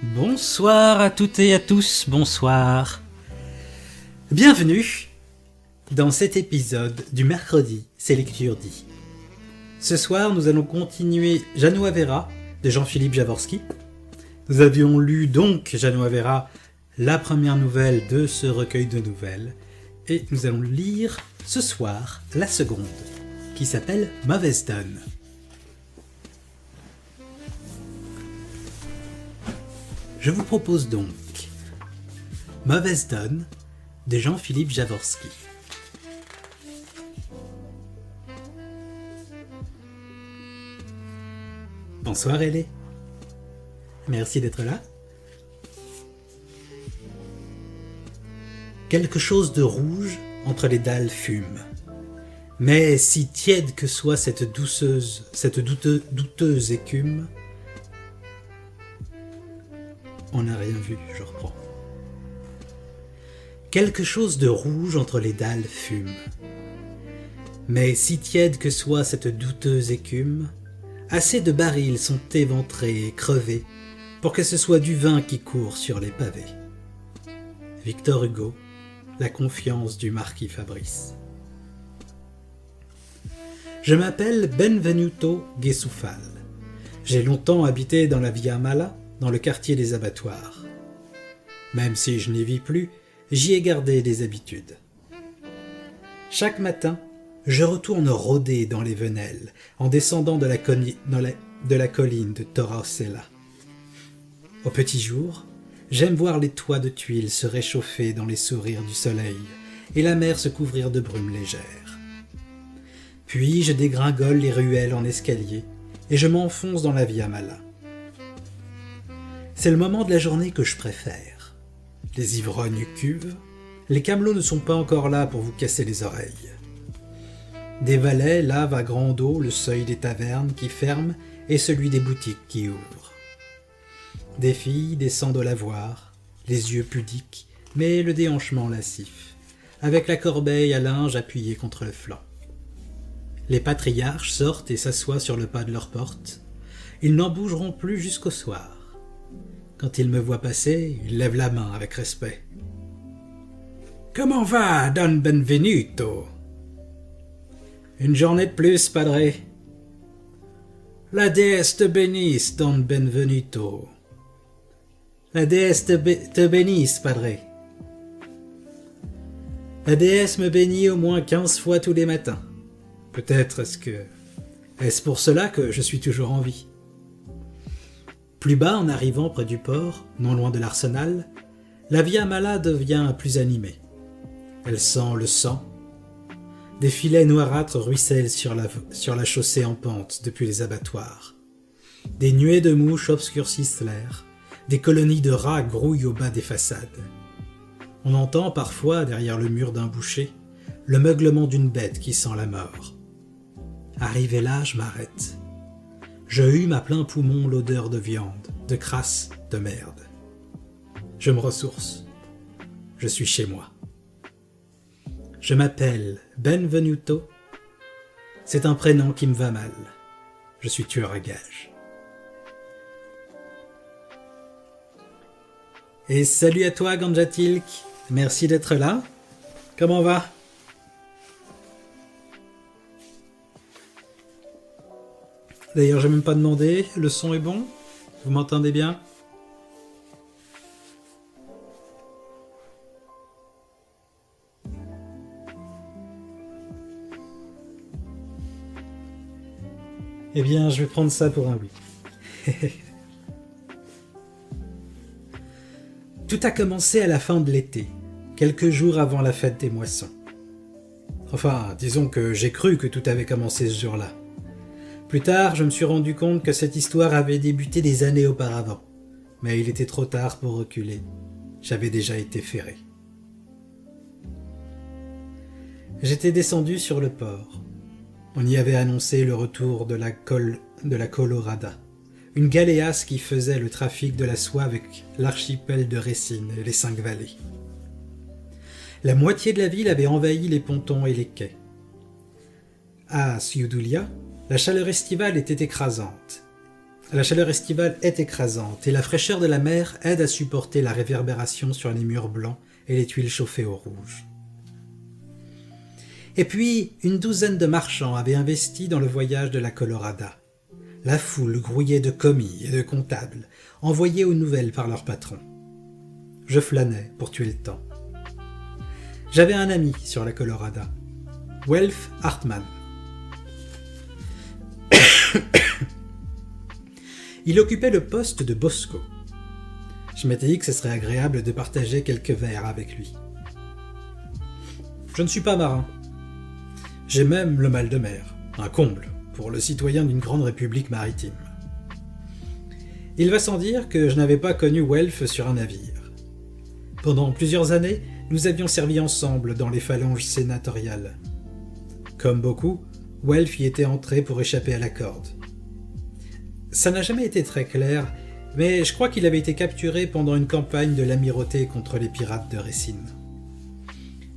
Bonsoir à toutes et à tous, bonsoir. Bienvenue dans cet épisode du mercredi, c'est lecture dit. Ce soir, nous allons continuer Janoa Vera de Jean-Philippe Jaworski. Nous avions lu donc Janoa Vera, la première nouvelle de ce recueil de nouvelles, et nous allons lire ce soir la seconde, qui s'appelle Mauvaise donne. Je vous propose donc Mauvaise donne de Jean-Philippe Jaworski. Bonsoir Hélé. Merci d'être là. Quelque chose de rouge entre les dalles fume. Mais si tiède que soit cette douteuse écume, on n'a rien vu, je reprends. Quelque chose de rouge entre les dalles fume. Mais si tiède que soit cette douteuse écume, assez de barils sont éventrés et crevés pour que ce soit du vin qui court sur les pavés. Victor Hugo, La confiance du marquis Fabrice. Je m'appelle Benvenuto Gesufal. J'ai longtemps habité dans la Via Mala, dans le quartier des abattoirs. Même si je n'y vis plus, j'y ai gardé des habitudes. Chaque matin, je retourne rôder dans les venelles en descendant de la colline de Torosella. Au petit jour, j'aime voir les toits de tuiles se réchauffer dans les sourires du soleil et la mer se couvrir de brume légère. Puis je dégringole les ruelles en escalier et je m'enfonce dans la Via Mala. C'est le moment de la journée que je préfère. Les ivrognes cuvent, les camelots ne sont pas encore là pour vous casser les oreilles. Des valets lavent à grande eau le seuil des tavernes qui ferment et celui des boutiques qui ouvrent. Des filles descendent au lavoir, les yeux pudiques, mais le déhanchement lascif, avec la corbeille à linge appuyée contre le flanc. Les patriarches sortent et s'assoient sur le pas de leur porte. Ils n'en bougeront plus jusqu'au soir. Quand ils me voient passer, ils lèvent la main avec respect. « Comment va, Don Benvenuto ?»« Une journée de plus, padre. »« La déesse te bénisse, Don Benvenuto. »« La déesse te bénisse, padre. »« La déesse me bénit au moins 15 fois tous les matins. Peut-être est-ce pour cela que je suis toujours en vie. » Plus bas, en arrivant près du port, non loin de l'arsenal, la Via Mala devient plus animée. Elle sent le sang. Des filets noirâtres ruissellent sur la chaussée en pente depuis les abattoirs. Des nuées de mouches obscurcissent l'air. Des colonies de rats grouillent au bas des façades. On entend parfois, derrière le mur d'un boucher, le meuglement d'une bête qui sent la mort. Arrivé là, je m'arrête. Je hume à plein poumon l'odeur de viande, de crasse, de merde. Je me ressource. Je suis chez moi. Je m'appelle Benvenuto. C'est un prénom qui me va mal. Je suis tueur à gages. Et salut à toi, Ganjatilk. Merci d'être là. Comment va ? D'ailleurs, j'ai même pas demandé, le son est bon ? Vous m'entendez bien ? Eh bien, je vais prendre ça pour un oui. Tout a commencé à la fin de l'été, quelques jours avant la fête des moissons. Enfin, disons que j'ai cru que tout avait commencé ce jour-là. Plus tard, je me suis rendu compte que cette histoire avait débuté des années auparavant. Mais il était trop tard pour reculer. J'avais déjà été ferré. J'étais descendu sur le port. On y avait annoncé le retour de la Colorada, une galéasse qui faisait le trafic de la soie avec l'archipel de Racine et les 5 vallées. La moitié de la ville avait envahi les pontons et les quais. À Ciudulia, la chaleur estivale était écrasante. La chaleur estivale est écrasante et la fraîcheur de la mer aide à supporter la réverbération sur les murs blancs et les tuiles chauffées au rouge. Et puis, une douzaine de marchands avaient investi dans le voyage de la Colorada. La foule grouillait de commis et de comptables, envoyés aux nouvelles par leur patron. Je flânais pour tuer le temps. J'avais un ami sur la Colorada, Welf Hartman. Il occupait le poste de Bosco. Je m'étais dit que ce serait agréable de partager quelques verres avec lui. Je ne suis pas marin. J'ai même le mal de mer, un comble pour le citoyen d'une grande république maritime. Il va sans dire que je n'avais pas connu Welf sur un navire. Pendant plusieurs années, nous avions servi ensemble dans les phalanges sénatoriales. Comme beaucoup, Welf y était entré pour échapper à la corde. Ça n'a jamais été très clair, mais je crois qu'il avait été capturé pendant une campagne de l'amirauté contre les pirates de Racine.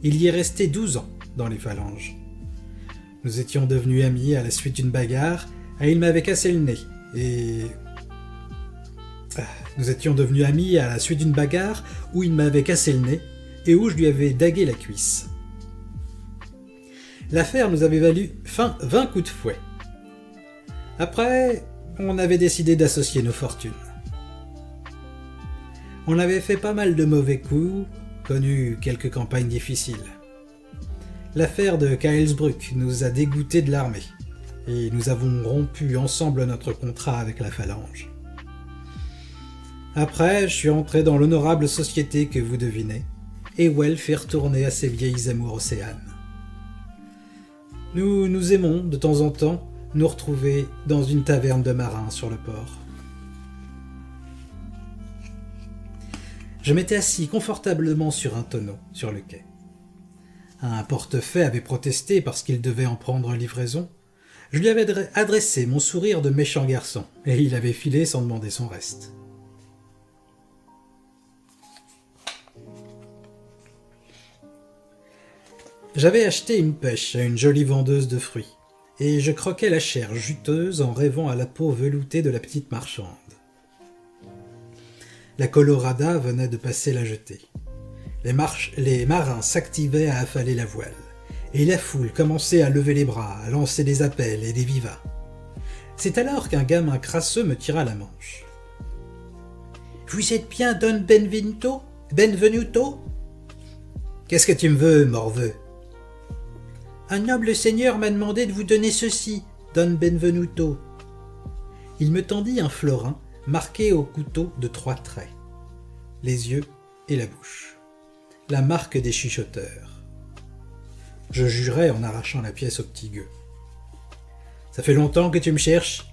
Il y est resté 12 ans dans les phalanges. Nous étions devenus amis à la suite d'une bagarre, et il m'avait cassé le nez, Nous étions devenus amis à la suite d'une bagarre où il m'avait cassé le nez et où je lui avais dagué la cuisse. L'affaire nous avait valu 20 coups de fouet. Après, on avait décidé d'associer nos fortunes. On avait fait pas mal de mauvais coups, connu quelques campagnes difficiles. L'affaire de Caelsbruck nous a dégoûtés de l'armée, et nous avons rompu ensemble notre contrat avec la Phalange. Après, je suis entré dans l'honorable société que vous devinez, et Welf est retourné à ses vieilles amours océanes. Nous nous aimons, de temps en temps, nous retrouver dans une taverne de marins sur le port. Je m'étais assis confortablement sur un tonneau, sur le quai. Un portefaix avait protesté parce qu'il devait en prendre livraison. Je lui avais adressé mon sourire de méchant garçon, et il avait filé sans demander son reste. J'avais acheté une pêche à une jolie vendeuse de fruits, et je croquais la chair juteuse en rêvant à la peau veloutée de la petite marchande. La Colorada venait de passer la jetée. Les marins s'activaient à affaler la voile, et la foule commençait à lever les bras, à lancer des appels et des vivats. C'est alors qu'un gamin crasseux me tira la manche. « Vous êtes bien Don Benvenuto ? Qu'est-ce que tu me veux, morveux ? Un noble seigneur m'a demandé de vous donner ceci, Don Benvenuto. » Il me tendit un florin marqué au couteau de 3 traits. Les yeux et la bouche. La marque des chuchoteurs. Je jurai en arrachant la pièce au petit gueux. « Ça fait longtemps que tu me cherches ? » ?»«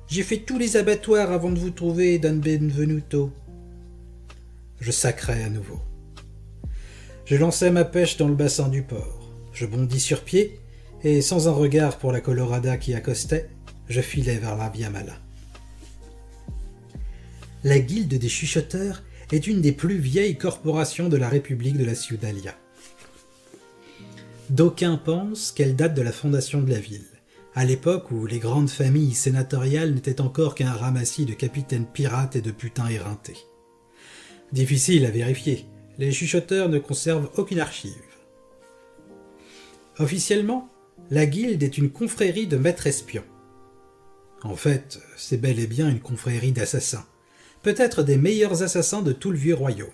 J'ai fait tous les abattoirs avant de vous trouver, Don Benvenuto. » Je sacrai à nouveau. Je lançai ma pêche dans le bassin du port. Je bondis sur pied, et sans un regard pour la Colorada qui accostait, je filai vers la Via Mala. La Guilde des chuchoteurs est une des plus vieilles corporations de la République de la Ciudalia. D'aucuns pensent qu'elle date de la fondation de la ville, à l'époque où les grandes familles sénatoriales n'étaient encore qu'un ramassis de capitaines pirates et de putains éreintés. Difficile à vérifier, les chuchoteurs ne conservent aucune archive. Officiellement, la Guilde est une confrérie de maîtres espions. En fait, c'est bel et bien une confrérie d'assassins, peut-être des meilleurs assassins de tout le vieux royaume.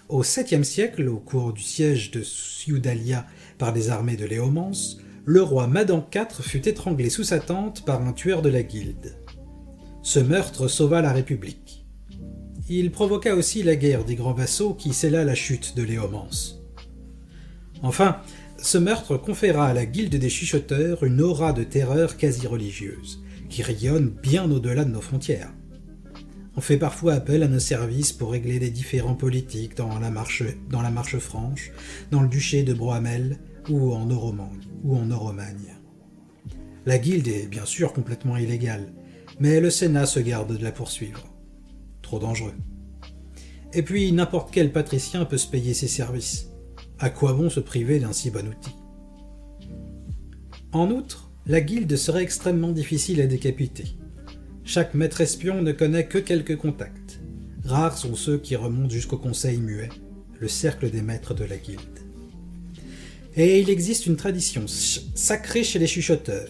Au 7e siècle, au cours du siège de Ciudalia par les armées de Léomance, le roi Madan IV fut étranglé sous sa tente par un tueur de la Guilde. Ce meurtre sauva la République. Il provoqua aussi la guerre des grands vassaux qui scella la chute de Léomance. Enfin, ce meurtre conféra à la Guilde des chuchoteurs une aura de terreur quasi religieuse, qui rayonne bien au-delà de nos frontières. On fait parfois appel à nos services pour régler des différends politiques dans la Marche franche, dans le duché de Brohamel ou en Oromagne. La Guilde est bien sûr complètement illégale, mais le Sénat se garde de la poursuivre. Trop dangereux. Et puis n'importe quel patricien peut se payer ses services. À quoi bon se priver d'un si bon outil ? En outre, la Guilde serait extrêmement difficile à décapiter, Chaque maître espion ne connaît que quelques contacts. Rares sont ceux qui remontent jusqu'au conseil muet, le cercle des maîtres de la guilde. Et il existe une tradition sacrée chez les chuchoteurs,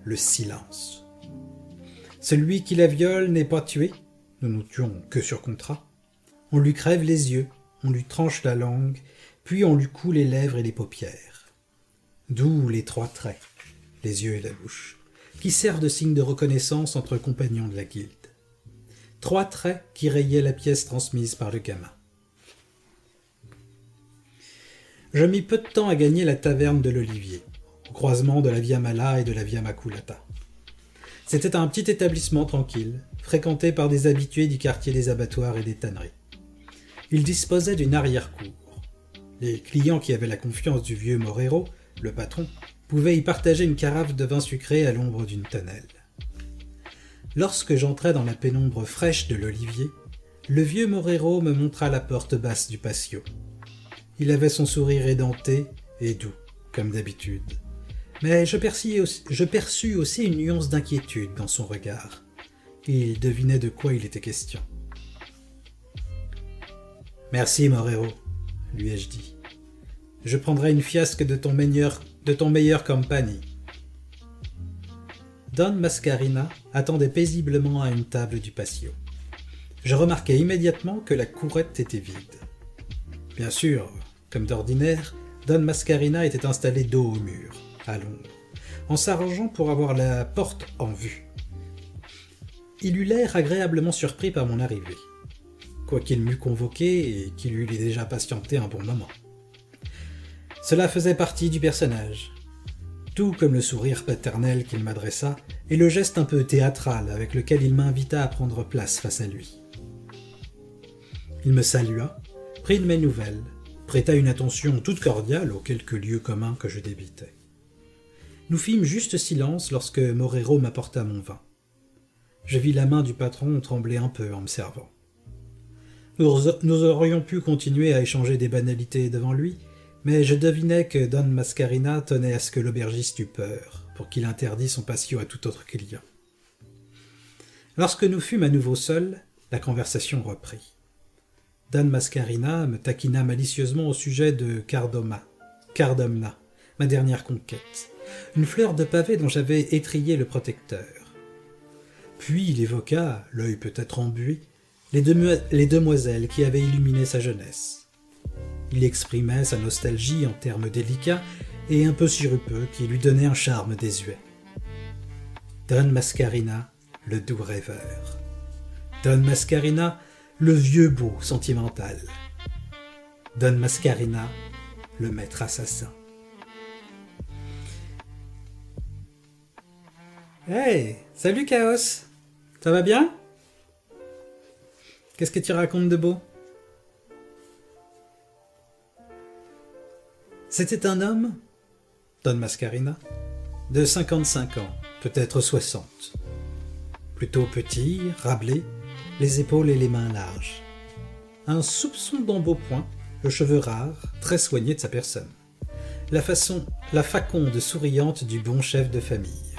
le silence. Celui qui la viole n'est pas tué, nous nous tuons que sur contrat. On lui crève les yeux, on lui tranche la langue, puis on lui coud les lèvres et les paupières. D'où les 3 traits, les yeux et la bouche, qui servent de signe de reconnaissance entre compagnons de la guilde. 3 traits qui rayaient la pièce transmise par le gamin. Je mis peu de temps à gagner la taverne de l'Olivier, au croisement de la Via Mala et de la Via Maculata. C'était un petit établissement tranquille, fréquenté par des habitués du quartier des abattoirs et des tanneries. Il disposait d'une arrière-cour. Les clients qui avaient la confiance du vieux Morero, le patron, pouvaient y partager une carafe de vin sucré à l'ombre d'une tonnelle. Lorsque j'entrai dans la pénombre fraîche de l'Olivier, le vieux Morero me montra la porte basse du patio. Il avait son sourire édenté et doux, comme d'habitude. Mais je perçus aussi une nuance d'inquiétude dans son regard. Il devinait de quoi il était question. « Merci, Morero, » lui ai-je dit. « Je prendrai une fiasque de ton meilleur compagnie. » Don Mascarina attendait paisiblement à une table du patio. Je remarquai immédiatement que la courette était vide. Bien sûr, comme d'ordinaire, Don Mascarina était installé dos au mur, à l'ombre, en s'arrangeant pour avoir la porte en vue. Il eut l'air agréablement surpris par mon arrivée, quoiqu'il m'eût convoqué et qu'il eût déjà patienté un bon moment. Cela faisait partie du personnage, tout comme le sourire paternel qu'il m'adressa et le geste un peu théâtral avec lequel il m'invita à prendre place face à lui. Il me salua, prit de mes nouvelles, prêta une attention toute cordiale aux quelques lieux communs que je débitais. Nous fîmes juste silence lorsque Morero m'apporta mon vin. Je vis la main du patron trembler un peu en me servant. Nous aurions pu continuer à échanger des banalités devant lui, mais je devinais que Don Mascarina tenait à ce que l'aubergiste eût peur, pour qu'il interdît son patio à tout autre client. Lorsque nous fûmes à nouveau seuls, la conversation reprit. Don Mascarina me taquina malicieusement au sujet de Cardomna, ma dernière conquête, une fleur de pavé dont j'avais étrillé le protecteur. Puis il évoqua, l'œil peut-être embué, les demoiselles qui avaient illuminé sa jeunesse. Il exprimait sa nostalgie en termes délicats et un peu sirupeux qui lui donnaient un charme désuet. Don Mascarina, le doux rêveur. Don Mascarina, le vieux beau sentimental. Don Mascarina, le maître assassin. Hey, salut Chaos, ça va bien? Qu'est-ce que tu racontes de beau? C'était un homme, Don Mascarina, de 55 ans, peut-être 60. Plutôt petit, râblé, les épaules et les mains larges. Un soupçon d'embonpoint, le cheveu rare, très soigné de sa personne. La faconde souriante du bon chef de famille.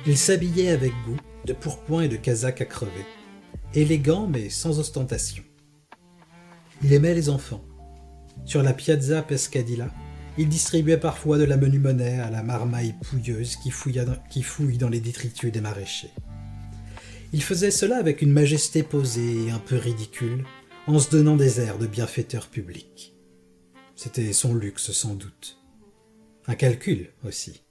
Il s'habillait avec goût, de pourpoint et de casaque à crever, élégant mais sans ostentation. Il aimait les enfants. Sur la Piazza Pescadilla, il distribuait parfois de la menue monnaie à la marmaille pouilleuse qui fouille dans les détritus des maraîchers. Il faisait cela avec une majesté posée et un peu ridicule, en se donnant des airs de bienfaiteur public. C'était son luxe sans doute. Un calcul aussi.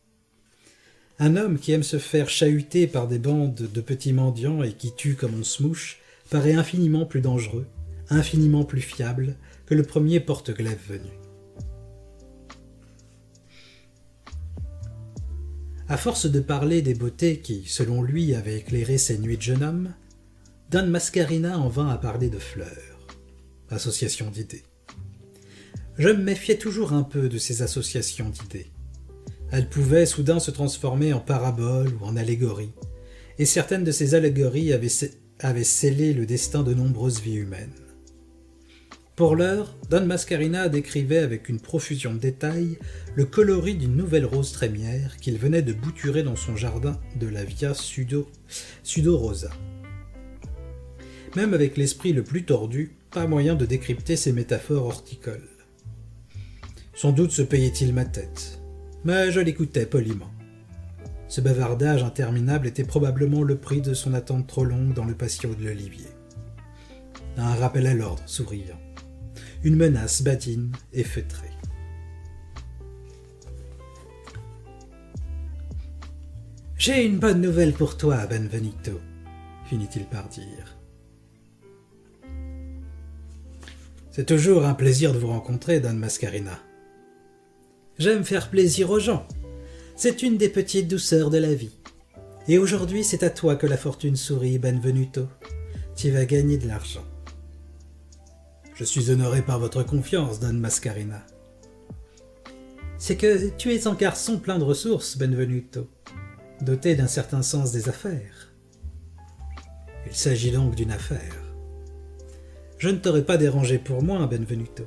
Un homme qui aime se faire chahuter par des bandes de petits mendiants et qui tue comme on se mouche paraît infiniment plus dangereux, infiniment plus fiable que le premier porte-glaive venu. À force de parler des beautés qui, selon lui, avaient éclairé ces nuits de jeune homme, Don Mascarina en vint à parler de fleurs, association d'idées. Je me méfiais toujours un peu de ces associations d'idées. Elles pouvaient soudain se transformer en paraboles ou en allégories, et certaines de ces allégories avaient scellé le destin de nombreuses vies humaines. Pour l'heure, Don Mascarina décrivait avec une profusion de détails le coloris d'une nouvelle rose trémière qu'il venait de bouturer dans son jardin de la Via Sudorosa. Même avec l'esprit le plus tordu, pas moyen de décrypter ces métaphores horticoles. Sans doute se payait-il ma tête, mais je l'écoutais poliment. Ce bavardage interminable était probablement le prix de son attente trop longue dans le patio de l'olivier. Un rappel à l'ordre, souriant. Une menace badine et feutrée. « J'ai une bonne nouvelle pour toi, Benvenuto, » finit-il par dire. « C'est toujours un plaisir de vous rencontrer, Don Mascarina. J'aime faire plaisir aux gens. C'est une des petites douceurs de la vie. Et aujourd'hui, c'est à toi que la fortune sourit, Benvenuto. Tu vas gagner de l'argent. » Je suis honoré par votre confiance, Don Mascarina. C'est que tu es un garçon plein de ressources, Benvenuto, doté d'un certain sens des affaires. Il s'agit donc d'une affaire. Je ne t'aurais pas dérangé pour moi, Benvenuto.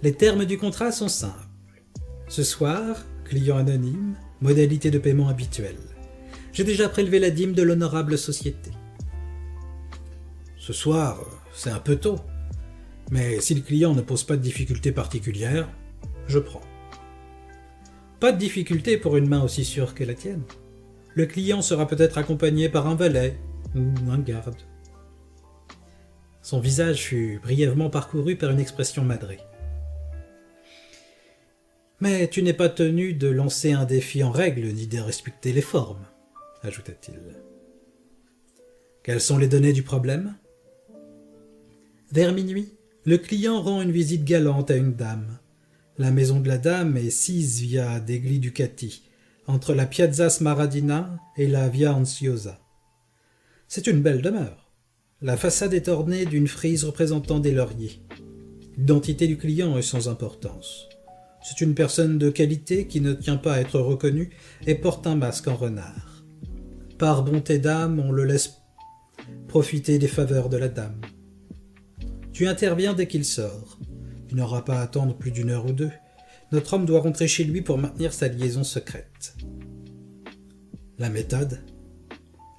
Les termes du contrat sont simples. Ce soir, client anonyme, modalité de paiement habituelle. J'ai déjà prélevé la dîme de l'honorable société. Ce soir, c'est un peu tôt. Mais si le client ne pose pas de difficultés particulières, je prends. Pas de difficulté pour une main aussi sûre que la tienne. Le client sera peut-être accompagné par un valet ou un garde. Son visage fut brièvement parcouru par une expression madrée. Mais tu n'es pas tenu de lancer un défi en règle ni de respecter les formes, ajouta-t-il. Quelles sont les données du problème ? Vers minuit, le client rend une visite galante à une dame. La maison de la dame est 6 via degli Ducati, entre la Piazza Smaradina et la Via Ansiosa. C'est une belle demeure. La façade est ornée d'une frise représentant des lauriers. L'identité du client est sans importance. C'est une personne de qualité qui ne tient pas à être reconnue et porte un masque en renard. Par bonté d'âme, on le laisse profiter des faveurs de la dame. Tu interviens dès qu'il sort. Il n'aura pas à attendre plus d'1 heure ou 2. Notre homme doit rentrer chez lui pour maintenir sa liaison secrète. La méthode ?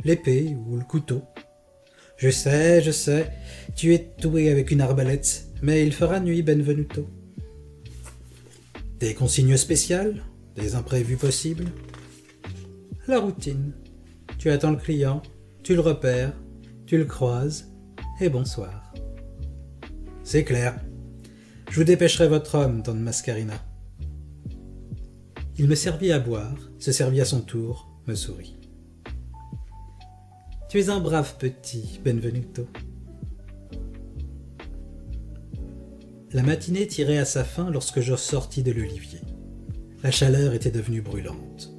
L'épée ou le couteau ? Je sais, tu es doué avec une arbalète, mais il fera nuit, Benvenuto. Des consignes spéciales ? Des imprévus possibles ? La routine. Tu attends le client, tu le repères, tu le croises, et bonsoir. C'est clair. Je vous dépêcherai votre homme, Don Mascarina. Il me servit à boire, se servit à son tour, me sourit. Tu es un brave petit, Benvenuto. La matinée tirait à sa fin lorsque je sortis de l'olivier. La chaleur était devenue brûlante.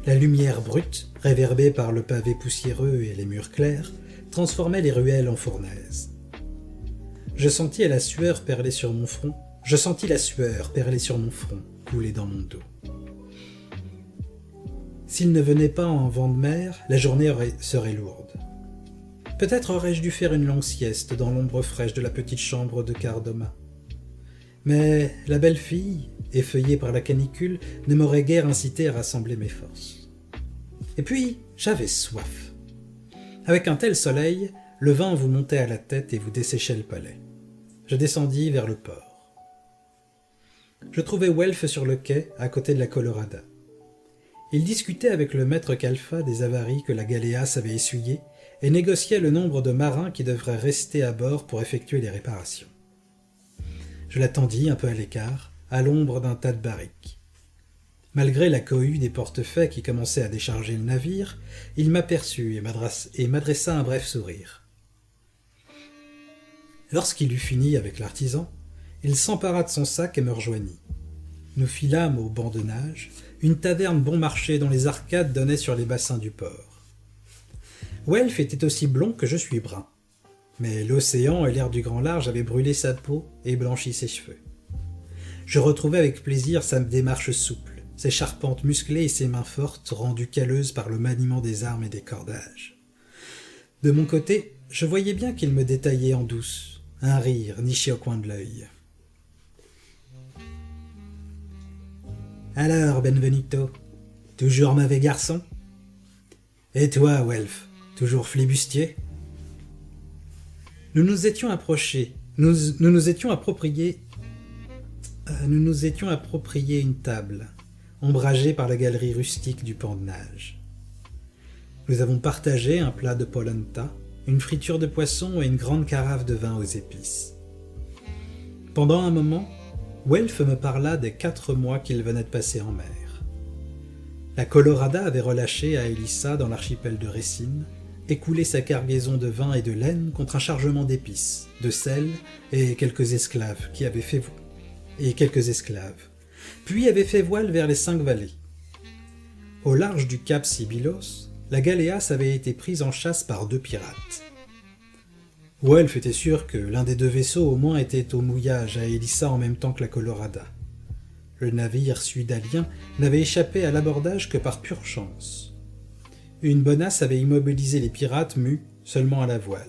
La lumière brute, réverbée par le pavé poussiéreux et les murs clairs, transformait les ruelles en fournaises. Je sentis la sueur perler sur mon front, couler dans mon dos. S'il ne venait pas en vent de mer, la journée serait lourde. Peut-être aurais-je dû faire une longue sieste dans l'ombre fraîche de la petite chambre de Cardoma. Mais la belle fille, effeuillée par la canicule, ne m'aurait guère incité à rassembler mes forces. Et puis, j'avais soif. Avec un tel soleil, le vin vous montait à la tête et vous desséchait le palais. Je descendis vers le port. Je trouvai Welf sur le quai, à côté de la Colorada. Il discutait avec le maître Calfa des avaries que la Galéas avait essuyées et négociait le nombre de marins qui devraient rester à bord pour effectuer les réparations. Je l'attendis un peu à l'écart, à l'ombre d'un tas de barriques. Malgré la cohue des portefaix qui commençaient à décharger le navire, il m'aperçut et m'adressa un bref sourire. Lorsqu'il eut fini avec l'artisan, il s'empara de son sac et me rejoignit. Nous filâmes au banc de nage, une taverne bon marché dont les arcades donnaient sur les bassins du port. Welf était aussi blond que je suis brun, mais l'océan et l'air du grand large avaient brûlé sa peau et blanchi ses cheveux. Je retrouvai avec plaisir sa démarche souple, ses charpentes musclées et ses mains fortes rendues calleuses par le maniement des armes et des cordages. De mon côté, je voyais bien qu'il me détaillait en douce, un rire niché au coin de l'œil. « Alors, Benvenuto, toujours mauvais garçon? Et toi, Welf, toujours flibustier ?» Nous nous étions approchés, nous nous étions appropriés une table, ombragée par la galerie rustique du pont de nage. Nous avons partagé un plat de polenta, une friture de poisson et une grande carafe de vin aux épices. Pendant un moment, Welf me parla des 4 mois qu'il venait de passer en mer. La Colorada avait relâché à Elissa, dans l'archipel de Racine, écoulé sa cargaison de vin et de laine contre un chargement d'épices, de sel et quelques esclaves, puis avait fait voile vers les 5 vallées. Au large du cap Sibyllos, la Galéas avait été prise en chasse par 2 pirates. Welf était sûr que l'un des 2 vaisseaux au moins était au mouillage à Elissa en même temps que la Colorada. Le navire suidalien n'avait échappé à l'abordage que par pure chance. Une bonasse avait immobilisé les pirates mus seulement à la voile.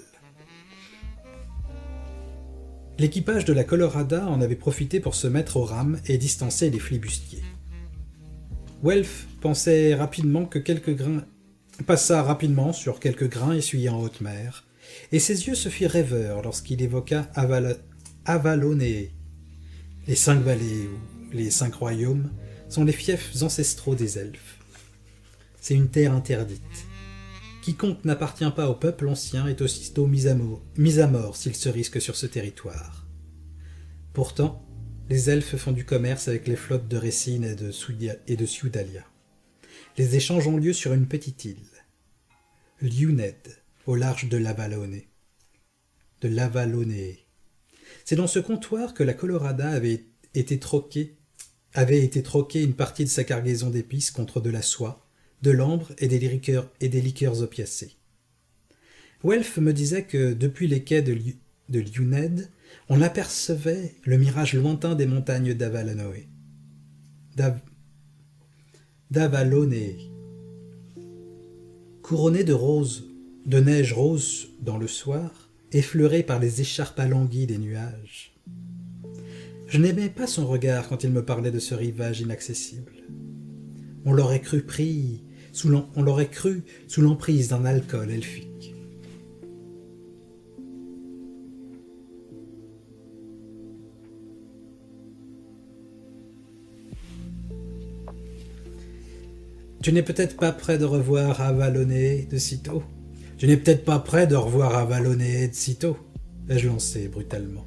L'équipage de la Colorada en avait profité pour se mettre aux rames et distancer les flibustiers. Welf passa rapidement sur quelques grains essuyés en haute mer, et ses yeux se firent rêveurs lorsqu'il évoqua Avaloné. Les 5 vallées, ou les 5 royaumes, sont les fiefs ancestraux des elfes. C'est une terre interdite. Quiconque n'appartient pas au peuple ancien est aussitôt mis à mort s'il se risque sur ce territoire. Pourtant, les elfes font du commerce avec les flottes de Racine et de Ciudalia. Les échanges ont lieu sur une petite île, Liuned, au large de l'Avaloné. C'est dans ce comptoir que la Colorada avait été troquée une partie de sa cargaison d'épices contre de la soie, de l'ambre et des liqueurs opiacées. Welf me disait que depuis les quais de Liuned, on apercevait le mirage lointain des montagnes d'Avaloné. Couronnées de neige rose dans le soir, effleurées par les écharpes alanguies des nuages. Je n'aimais pas son regard quand il me parlait de ce rivage inaccessible. On l'aurait cru sous l'emprise d'un alcool elfique. Tu n'es peut-être pas prêt de revoir Avaloné de sitôt. Ai-je lancé brutalement.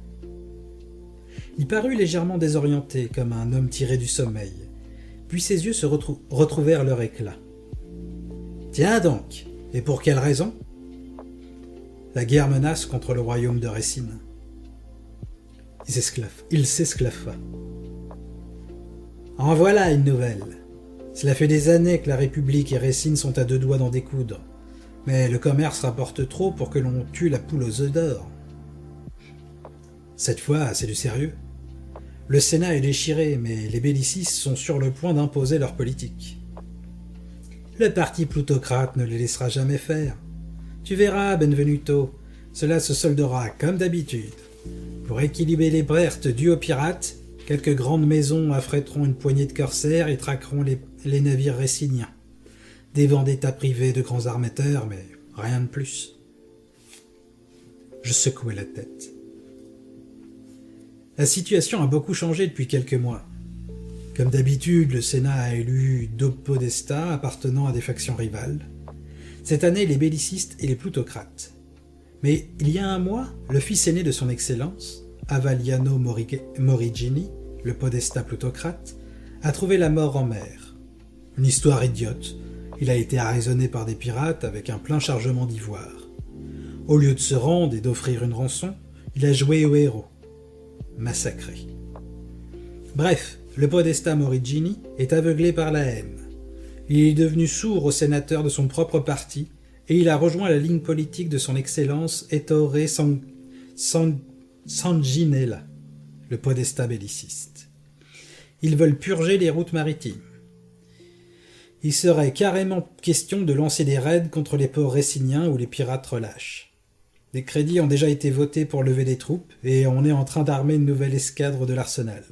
Il parut légèrement désorienté, comme un homme tiré du sommeil. Puis ses yeux se retrouvèrent leur éclat. « Tiens donc, et pour quelle raison ?» La guerre menace contre le royaume de Racine. Il s'esclaffa. « En voilà une nouvelle. Cela fait des années que la République et Racine sont à 2 doigts d'en découdre. Mais le commerce rapporte trop pour que l'on tue la poule aux œufs d'or. Cette fois, c'est du sérieux. Le Sénat est déchiré, mais les bellicistes sont sur le point d'imposer leur politique. Le parti plutocrate ne les laissera jamais faire. Tu verras, Benvenuto, cela se soldera comme d'habitude. Pour équilibrer les pertes dues aux pirates, quelques grandes maisons affrèteront une poignée de corsaires et traqueront les navires réciniens. Des vendettas privés de grands armateurs, mais rien de plus. Je secouai la tête. La situation a beaucoup changé depuis quelques mois. Comme d'habitude, le Sénat a élu 2 podestats appartenant à des factions rivales. Cette année, les bellicistes et les plutocrates. Mais il y a un mois, le fils aîné de son Excellence, Avaliano Morigini, le podestat plutocrate, a trouvé la mort en mer. Une histoire idiote. Il a été arraisonné par des pirates avec un plein chargement d'ivoire. Au lieu de se rendre et d'offrir une rançon, il a joué au héros. Massacré. Bref, le podestat Morigini est aveuglé par la haine. Il est devenu sourd aux sénateurs de son propre parti et il a rejoint la ligne politique de son Excellence Ettore Sanguinella, le podestat belliciste. Ils veulent purger les routes maritimes. Il serait carrément question de lancer des raids contre les ports réciniens où les pirates relâchent. Des crédits ont déjà été votés pour lever des troupes, et on est en train d'armer une nouvelle escadre de l'arsenal.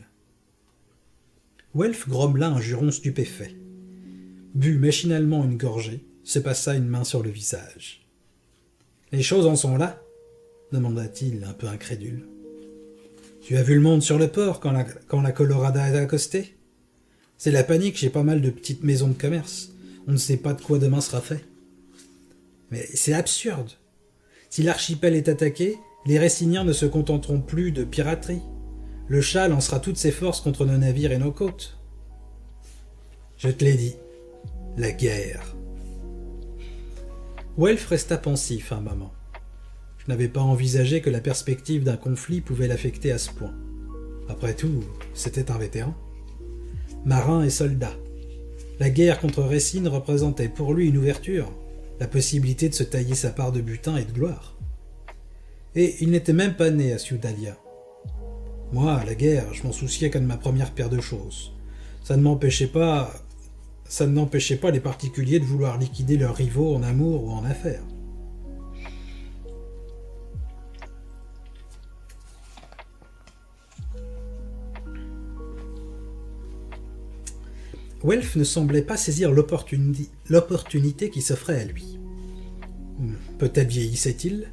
Welf grommela un juron stupéfait, but machinalement une gorgée, se passa une main sur le visage. « Les choses en sont là ?» demanda-t-il, un peu incrédule. « Tu as vu le monde sur le port quand la Colorada est accostée ? C'est la panique chez pas mal de petites maisons de commerce. On ne sait pas de quoi demain sera fait. » « Mais c'est absurde. Si l'archipel est attaqué, les Réciniens ne se contenteront plus de piraterie. Le Shah lancera toutes ses forces contre nos navires et nos côtes. »« Je te l'ai dit. La guerre. » Welf resta pensif un moment. Je n'avais pas envisagé que la perspective d'un conflit pouvait l'affecter à ce point. Après tout, c'était un vétéran. Marin et soldat. La guerre contre Racine représentait pour lui une ouverture, la possibilité de se tailler sa part de butin et de gloire. Et il n'était même pas né à Ciudalia. Moi, la guerre, je m'en souciais comme de ma première paire de choses. Ça ne n'empêchait pas les particuliers de vouloir liquider leurs rivaux en amour ou en affaires. Welf ne semblait pas saisir l'opportunité qui s'offrait à lui. Peut-être vieillissait-il,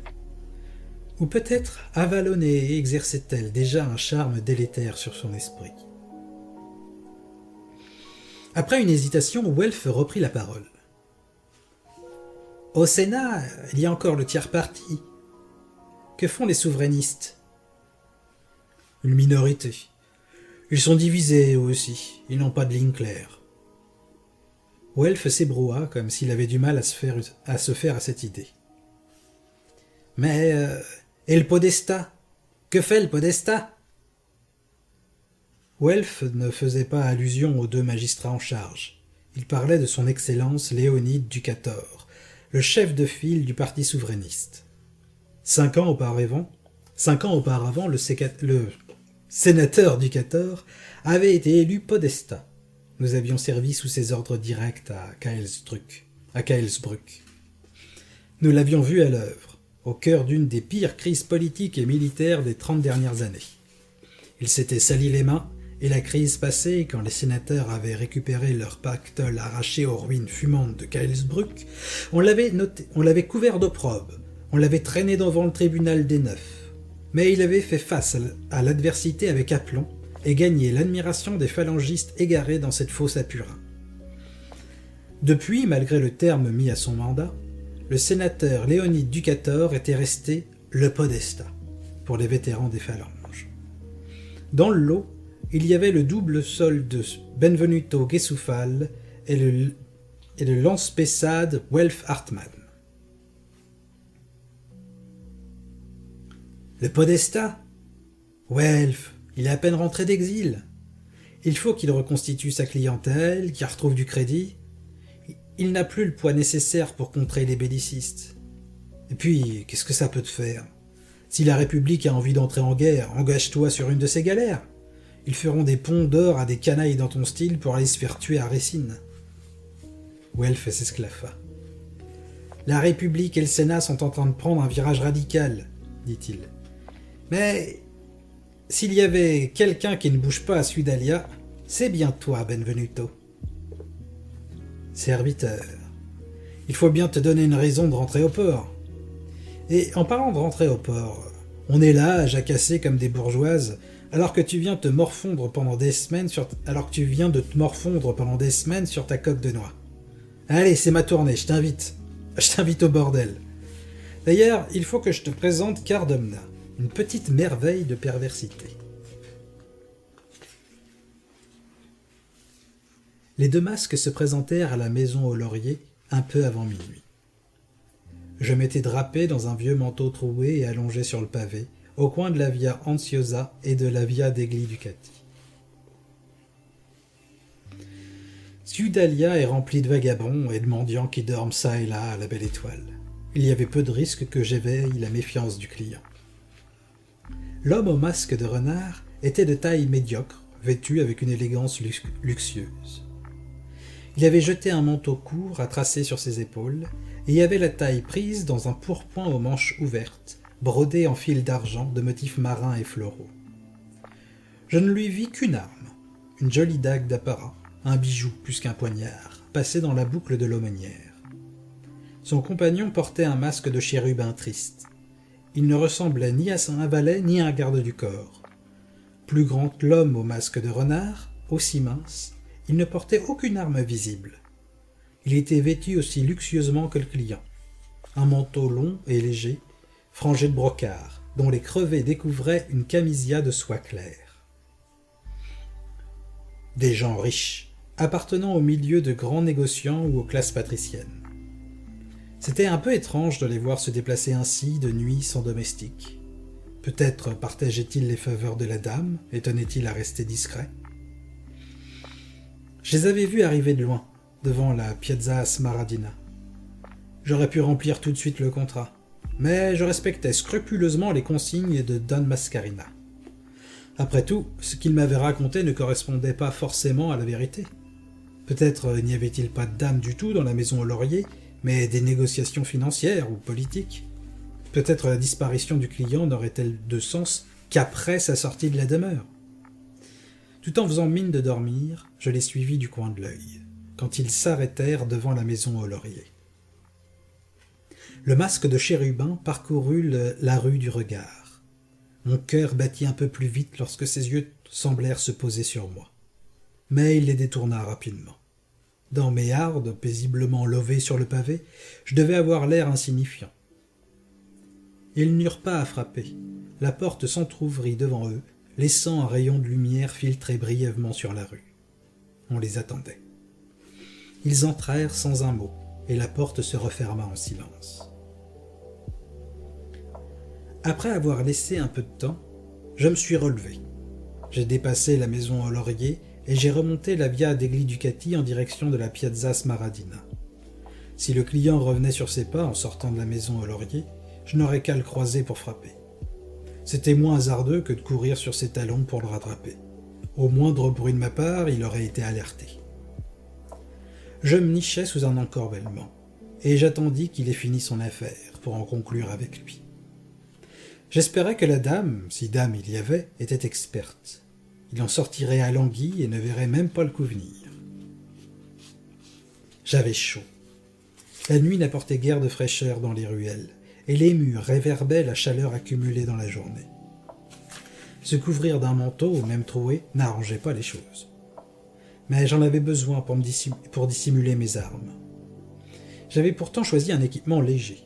ou peut-être Avalon exerçait-elle déjà un charme délétère sur son esprit. Après une hésitation, Welf reprit la parole. « Au Sénat, il y a encore le tiers parti. Que font les souverainistes ? » « Une minorité. Ils sont divisés, eux aussi. Ils n'ont pas de ligne claire. » Welf s'ébroua comme s'il avait du mal à se faire à cette idée. « Mais et le podestat ? Que fait le podestat ?» Welf ne faisait pas allusion aux deux magistrats en charge. Il parlait de son Excellence Léonide Ducator, le chef de file du parti souverainiste. 5 ans auparavant, le sénateur Ducator avait été élu podestat. Nous avions servi sous ses ordres directs à Caelsbruck. Nous l'avions vu à l'œuvre, au cœur d'une des pires crises politiques et militaires des 30 dernières années. Il s'était sali les mains, et la crise passée, quand les sénateurs avaient récupéré leur pactole arraché aux ruines fumantes de Caelsbruck, on l'avait couvert d'opprobre, on l'avait traîné devant le tribunal des Neufs. Mais il avait fait face à l'adversité avec aplomb, et gagné l'admiration des phalangistes égarés dans cette fosse à purin. Depuis, malgré le terme mis à son mandat, le sénateur Léonide Ducator était resté le podestat pour les vétérans des phalanges. Dans le lot, il y avait le double sol de Benvenuto Gesufal et le lance-pessade Welf Hartmann. Le podestat ? Welf, il est à peine rentré d'exil. Il faut qu'il reconstitue sa clientèle, qu'il retrouve du crédit. Il n'a plus le poids nécessaire pour contrer les bellicistes. Et puis, qu'est-ce que ça peut te faire ? Si la République a envie d'entrer en guerre, engage-toi sur une de ses galères. Ils feront des ponts d'or à des canailles dans ton style pour aller se faire tuer à Racine. Welf s'esclaffa. La République et le Sénat sont en train de prendre un virage radical, dit-il. Mais s'il y avait quelqu'un qui ne bouge pas à Ciudalia, c'est bien toi, Benvenuto. Serviteur, il faut bien te donner une raison de rentrer au port. Et en parlant de rentrer au port, on est là à jacasser comme des bourgeoises, alors que tu viens de te morfondre pendant des semaines sur ta coque de noix. Allez, c'est ma tournée, je t'invite au bordel. D'ailleurs, il faut que je te présente Cardamna, une petite merveille de perversité. Les deux masques se présentèrent à la maison au laurier un peu avant minuit. Je m'étais drapé dans un vieux manteau troué et allongé sur le pavé, au coin de la Via Anziosa et de la Via degli Ducati. Ciudalia est remplie de vagabonds et de mendiants qui dorment çà et là à la belle étoile. Il y avait peu de risques que j'éveille la méfiance du client. L'homme au masque de renard était de taille médiocre, vêtu avec une élégance luxueuse. Il avait jeté un manteau court à tracer sur ses épaules et avait la taille prise dans un pourpoint aux manches ouvertes, brodé en fil d'argent de motifs marins et floraux. Je ne lui vis qu'une arme, une jolie dague d'apparat, un bijou plus qu'un poignard, passé dans la boucle de l'aumônière. Son compagnon portait un masque de chérubin triste. Il ne ressemblait ni à un valet ni à un garde du corps. Plus grand que l'homme au masque de renard, aussi mince, il ne portait aucune arme visible. Il était vêtu aussi luxueusement que le client. Un manteau long et léger, frangé de brocart, dont les crevés découvraient une camisia de soie claire. Des gens riches, appartenant au milieu de grands négociants ou aux classes patriciennes. C'était un peu étrange de les voir se déplacer ainsi de nuit sans domestique. Peut-être partageaient-ils les faveurs de la dame et tenaient-ils à rester discrets. Je les avais vus arriver de loin, devant la Piazza Smaradina. J'aurais pu remplir tout de suite le contrat, mais je respectais scrupuleusement les consignes de Don Mascarina. Après tout, ce qu'il m'avait raconté ne correspondait pas forcément à la vérité. Peut-être n'y avait-il pas de dame du tout dans la maison au laurier, mais des négociations financières ou politiques. Peut-être la disparition du client n'aurait-elle de sens qu'après sa sortie de la demeure. Tout en faisant mine de dormir, je les suivis du coin de l'œil, quand ils s'arrêtèrent devant la maison au laurier. Le masque de chérubin parcourut la rue du regard. Mon cœur battit un peu plus vite lorsque ses yeux semblèrent se poser sur moi. Mais il les détourna rapidement. Dans mes hardes, paisiblement lovées sur le pavé, je devais avoir l'air insignifiant. Ils n'eurent pas à frapper. La porte s'entr'ouvrit devant eux, laissant un rayon de lumière filtrer brièvement sur la rue. On les attendait. Ils entrèrent sans un mot, et la porte se referma en silence. Après avoir laissé un peu de temps, je me suis relevé. J'ai dépassé la maison au laurier et j'ai remonté la Via degli Ducati en direction de la Piazza Smaradina. Si le client revenait sur ses pas en sortant de la maison au laurier, je n'aurais qu'à le croiser pour frapper. C'était moins hasardeux que de courir sur ses talons pour le rattraper. Au moindre bruit de ma part, il aurait été alerté. Je me nichai sous un encorbellement, et j'attendis qu'il ait fini son affaire pour en conclure avec lui. J'espérais que la dame, si dame il y avait, était experte. Il en sortirait alangui et ne verrait même pas le coup venir. J'avais chaud. La nuit n'apportait guère de fraîcheur dans les ruelles, et les murs réverbaient la chaleur accumulée dans la journée. Se couvrir d'un manteau ou même troué n'arrangeait pas les choses. Mais j'en avais besoin pour dissimuler mes armes. J'avais pourtant choisi un équipement léger.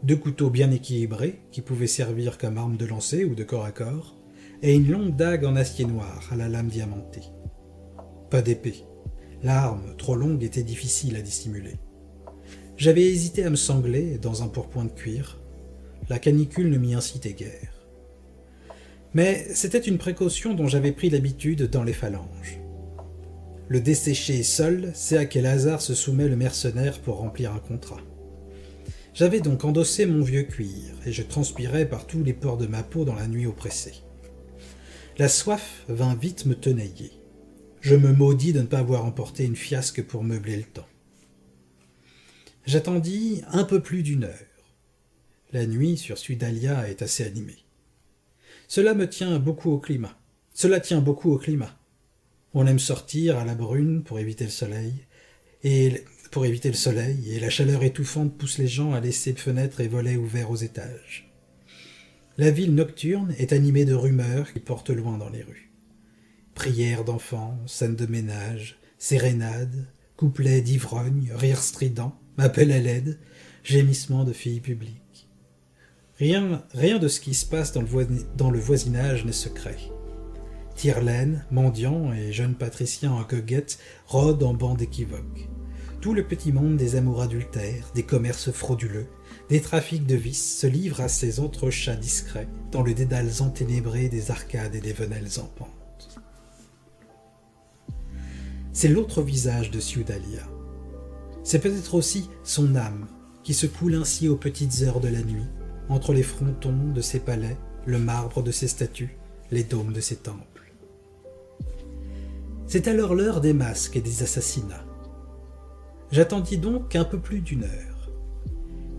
2 couteaux bien équilibrés, qui pouvaient servir comme arme de lancer ou de corps à corps, et une longue dague en acier noir à la lame diamantée. Pas d'épée. L'arme, trop longue, était difficile à dissimuler. J'avais hésité à me sangler dans un pourpoint de cuir. La canicule ne m'y incitait guère. Mais c'était une précaution dont j'avais pris l'habitude dans les phalanges. Le desséché seul sait à quel hasard se soumet le mercenaire pour remplir un contrat. J'avais donc endossé mon vieux cuir, et je transpirais par tous les pores de ma peau dans la nuit oppressée. La soif vint vite me tenailler. Je me maudis de ne pas avoir emporté une fiasque pour meubler le temps. J'attendis un peu plus d'1 heure. La nuit sur Sudalia est assez animée. Cela tient beaucoup au climat. On aime sortir à la brune pour éviter le soleil, et la chaleur étouffante pousse les gens à laisser fenêtres et volets ouverts aux étages. La ville nocturne est animée de rumeurs qui portent loin dans les rues. Prières d'enfants, scènes de ménage, sérénades, couplets d'ivrognes, rires stridents, appels à l'aide, gémissements de filles publiques. Rien de ce qui se passe dans le voisinage n'est secret. Tire-laine, mendiants et jeunes patriciens en goguette rôdent en bandes équivoques. Tout le petit monde des amours adultères, des commerces frauduleux, des trafics de vices se livre à ces entrechats discrets dans le dédale enténébré des arcades et des venelles en pente. C'est l'autre visage de Ciudalia. C'est peut-être aussi son âme qui se coule ainsi aux petites heures de la nuit, entre les frontons de ses palais, le marbre de ses statues, les dômes de ses temples. C'est alors l'heure des masques et des assassinats. J'attendis donc un peu plus d'1 heure.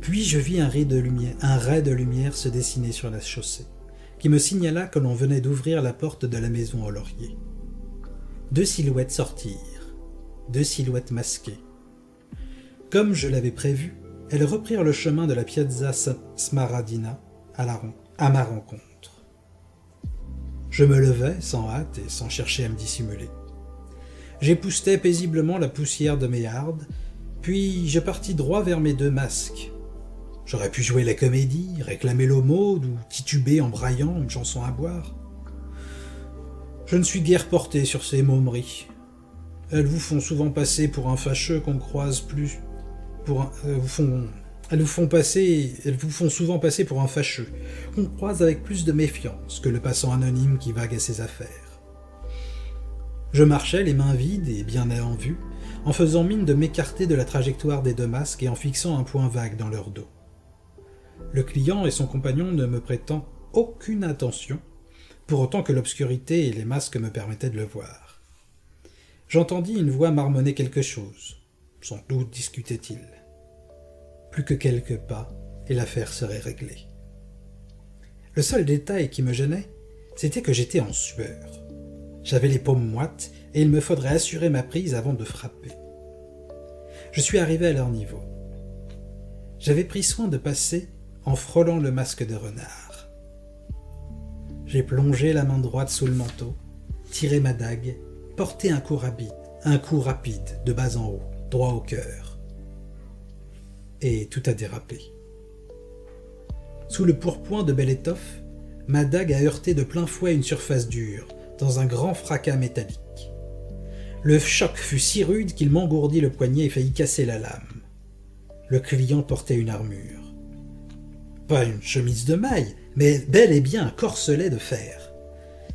Puis je vis un ray de lumière se dessiner sur la chaussée, qui me signala que l'on venait d'ouvrir la porte de la maison au laurier. 2 silhouettes sortirent, 2 silhouettes masquées. Comme je l'avais prévu, elles reprirent le chemin de la Piazza Smaradina à ma rencontre. Je me levai sans hâte et sans chercher à me dissimuler. J'époussetai paisiblement la poussière de mes hardes, puis je partis droit vers mes 2 masques. J'aurais pu jouer la comédie, réclamer l'aumône ou tituber en braillant une chanson à boire. Je ne suis guère porté sur ces momeries. Elles vous font souvent passer pour un fâcheux qu'on croise plus... Elles vous font souvent passer pour un fâcheux, qu'on croise avec plus de méfiance que le passant anonyme qui vague à ses affaires. Je marchais les mains vides et bien en vue, en faisant mine de m'écarter de la trajectoire des 2 masques et en fixant un point vague dans leur dos. Le client et son compagnon ne me prêtant aucune attention, pour autant que l'obscurité et les masques me permettaient de le voir. J'entendis une voix marmonner quelque chose. Sans doute discutait-il. Plus que quelques pas, et l'affaire serait réglée. Le seul détail qui me gênait, c'était que j'étais en sueur. J'avais les paumes moites, et il me faudrait assurer ma prise avant de frapper. Je suis arrivé à leur niveau. J'avais pris soin de passer en frôlant le masque de renard. J'ai plongé la main droite sous le manteau, tiré ma dague, porté un coup rapide, de bas en haut, droit au cœur. Et tout a dérapé. Sous le pourpoint de belle étoffe, ma dague a heurté de plein fouet une surface dure, dans un grand fracas métallique. Le choc fut si rude qu'il m'engourdit le poignet et faillit casser la lame. Le client portait une armure. Pas une chemise de maille, mais bel et bien un corselet de fer.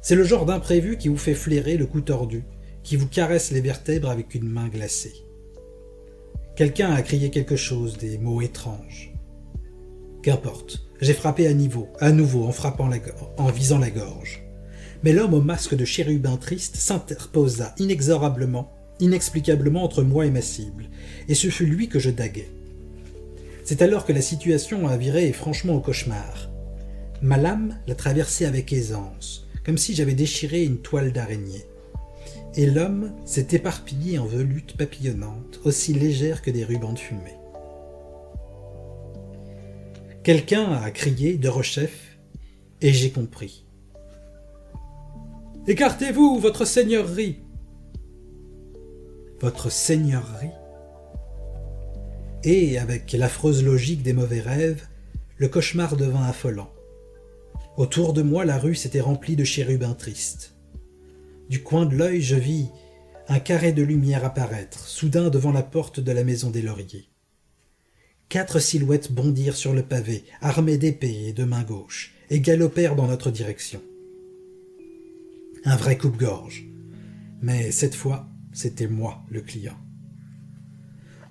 C'est le genre d'imprévu qui vous fait flairer le cou tordu, qui vous caresse les vertèbres avec une main glacée. Quelqu'un a crié quelque chose, des mots étranges. Qu'importe, j'ai frappé à nouveau, en visant la gorge. Mais l'homme au masque de chérubin triste s'interposa inexplicablement entre moi et ma cible, et ce fut lui que je daguai. C'est alors que la situation a viré franchement au cauchemar. Ma lame la traversait avec aisance, comme si j'avais déchiré une toile d'araignée. Et l'homme s'est éparpillé en volutes papillonnantes, aussi légères que des rubans de fumée. Quelqu'un a crié de rechef, et j'ai compris. « Écartez-vous, votre seigneurie !» Votre seigneurie ? Et, avec l'affreuse logique des mauvais rêves, le cauchemar devint affolant. Autour de moi, la rue s'était remplie de chérubins tristes. Du coin de l'œil, je vis un carré de lumière apparaître, soudain devant la porte de la maison des Lauriers. 4 silhouettes bondirent sur le pavé, armées d'épées et de mains gauches, et galopèrent dans notre direction. Un vrai coupe-gorge. Mais cette fois, c'était moi, le client.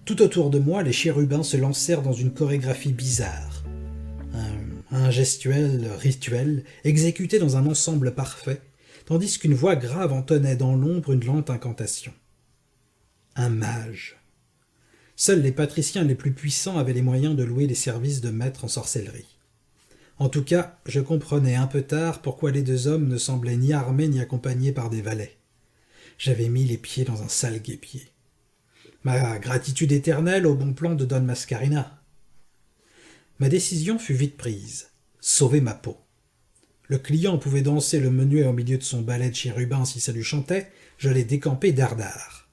Tout autour de moi, les chérubins se lancèrent dans une chorégraphie bizarre. Un gestuel rituel exécuté dans un ensemble parfait, tandis qu'une voix grave entonnait dans l'ombre une lente incantation. Un mage. Seuls les patriciens les plus puissants avaient les moyens de louer les services de maîtres en sorcellerie. En tout cas, je comprenais un peu tard pourquoi les 2 hommes ne semblaient ni armés ni accompagnés par des valets. J'avais mis les pieds dans un sale guêpier. Ma gratitude éternelle au bon plan de Don Mascarina. Ma décision fut vite prise. Sauver ma peau. Le client pouvait danser le menuet au milieu de son ballet de chérubin si ça lui chantait, je l'ai décampé dardard.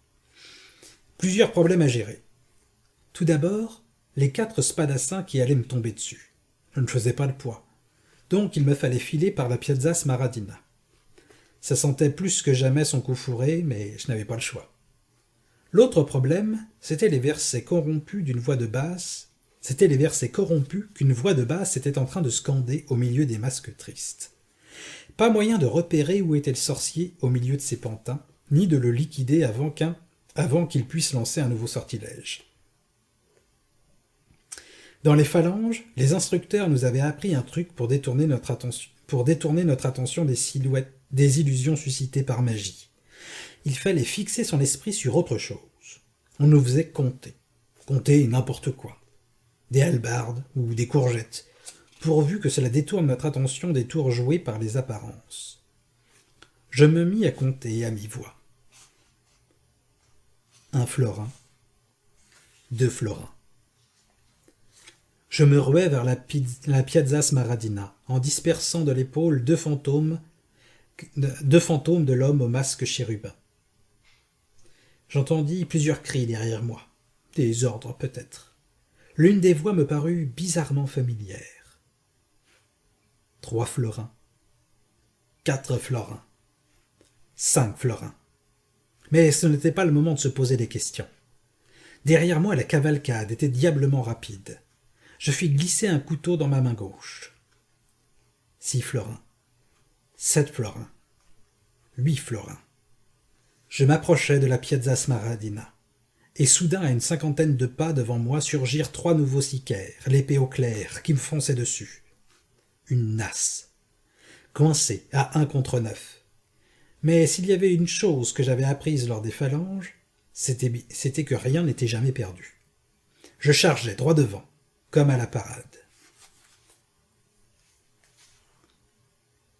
Plusieurs problèmes à gérer. Tout d'abord, les 4 spadassins qui allaient me tomber dessus. Je ne faisais pas le poids. Donc il me fallait filer par la Piazza Smaradina. Ça sentait plus que jamais son coup fourré, mais je n'avais pas le choix. L'autre problème, c'était les versets corrompus qu'une voix de basse était en train de scander au milieu des masques tristes. Pas moyen de repérer où était le sorcier au milieu de ces pantins, ni de le liquider avant qu'il puisse lancer un nouveau sortilège. Dans les phalanges, les instructeurs nous avaient appris un truc pour détourner notre attention des silhouettes, des illusions suscitées par magie. Il fallait fixer son esprit sur autre chose. On nous faisait compter n'importe quoi. des hallebardes ou des courgettes, pourvu que cela détourne notre attention des tours joués par les apparences. Je me mis à compter à mi-voix. 1 florin, 2 florins. Je me ruais vers la Piazza Smaradina, en dispersant de l'épaule deux fantômes de l'homme au masque chérubin. J'entendis plusieurs cris derrière moi, des ordres peut-être. L'une des voix me parut bizarrement familière. 3 florins, 4 florins, 5 florins. Mais ce n'était pas le moment de se poser des questions. Derrière moi, la cavalcade était diablement rapide. Je fis glisser un couteau dans ma main gauche. 6 florins, 7 florins, 8 florins. Je m'approchai de la Piazza Smaradina, et soudain, à une cinquantaine de pas devant moi, surgirent 3 nouveaux sicaires, l'épée au clair, qui me fonçaient dessus. Une nasse, coincée à 1 contre 9. Mais s'il y avait une chose que j'avais apprise lors des phalanges, c'était que rien n'était jamais perdu. Je chargeais droit devant, comme à la parade.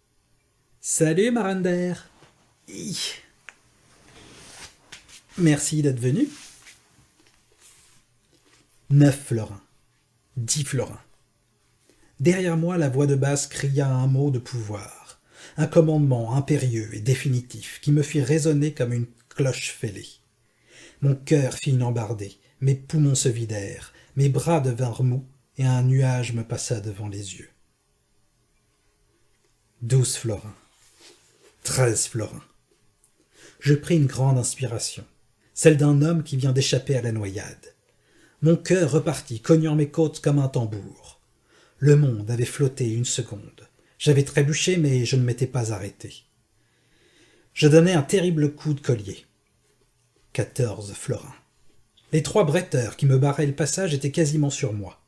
« Salut, Marander !»« Merci d'être venu. » 9 florins, 10 florins. Derrière moi, la voix de basse cria un mot de pouvoir, un commandement impérieux et définitif qui me fit résonner comme une cloche fêlée. Mon cœur fit une embardée, mes poumons se vidèrent, mes bras devinrent mous et un nuage me passa devant les yeux. 12 florins, 13 florins. Je pris une grande inspiration, celle d'un homme qui vient d'échapper à la noyade. Mon cœur repartit, cognant mes côtes comme un tambour. Le monde avait flotté une seconde. J'avais trébuché, mais je ne m'étais pas arrêté. Je donnai un terrible coup de collier. 14 florins. Les 3 bretteurs qui me barraient le passage étaient quasiment sur moi.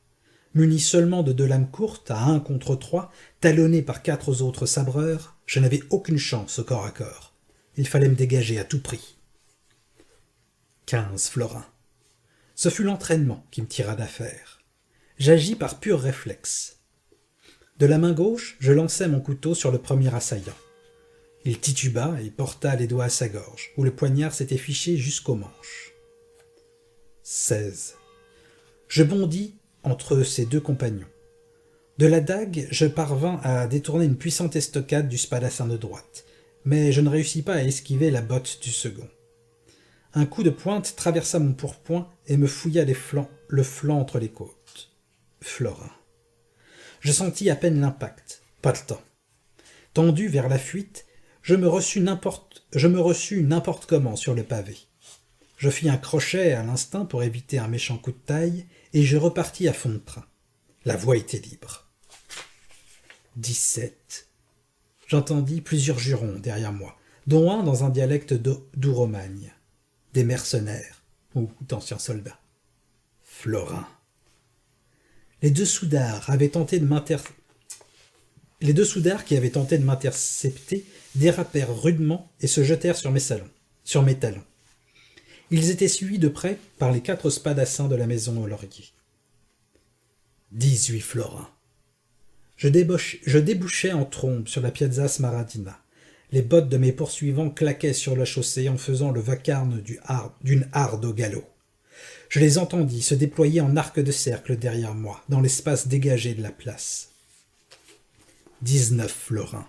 Muni seulement de 2 lames courtes, à 1 contre 3, talonné par 4 autres sabreurs, je n'avais aucune chance au corps à corps. Il fallait me dégager à tout prix. 15 florins. Ce fut l'entraînement qui me tira d'affaire. J'agis par pur réflexe. De la main gauche, je lançai mon couteau sur le premier assaillant. Il tituba et porta les doigts à sa gorge, où le poignard s'était fiché jusqu'au manche. 16. Je bondis entre ses 2 compagnons. De la dague, je parvins à détourner une puissante estocade du spadassin de droite, mais je ne réussis pas à esquiver la botte du second. Un coup de pointe traversa mon pourpoint et me fouilla le flanc entre les côtes. Florin. Je sentis à peine l'impact, pas le temps. Tendu vers la fuite, je me reçus n'importe comment sur le pavé. Je fis un crochet à l'instinct pour éviter un méchant coup de taille, et je repartis à fond de train. La voie était libre. 17. J'entendis plusieurs jurons derrière moi, dont un dans un dialecte d'Ouromagne. Des mercenaires, ou d'anciens soldats. Florin. Les deux soudards qui avaient tenté de m'intercepter dérapèrent rudement et se jetèrent sur mes talons. Ils étaient suivis de près par les 4 spadassins de la maison au laurier. 18 florins. Je débouchais en trombe sur la Piazza Smaradina. Les bottes de mes poursuivants claquaient sur la chaussée en faisant le vacarme d'une harde au galop. Je les entendis se déployer en arc de cercle derrière moi, dans l'espace dégagé de la place. 19 florins.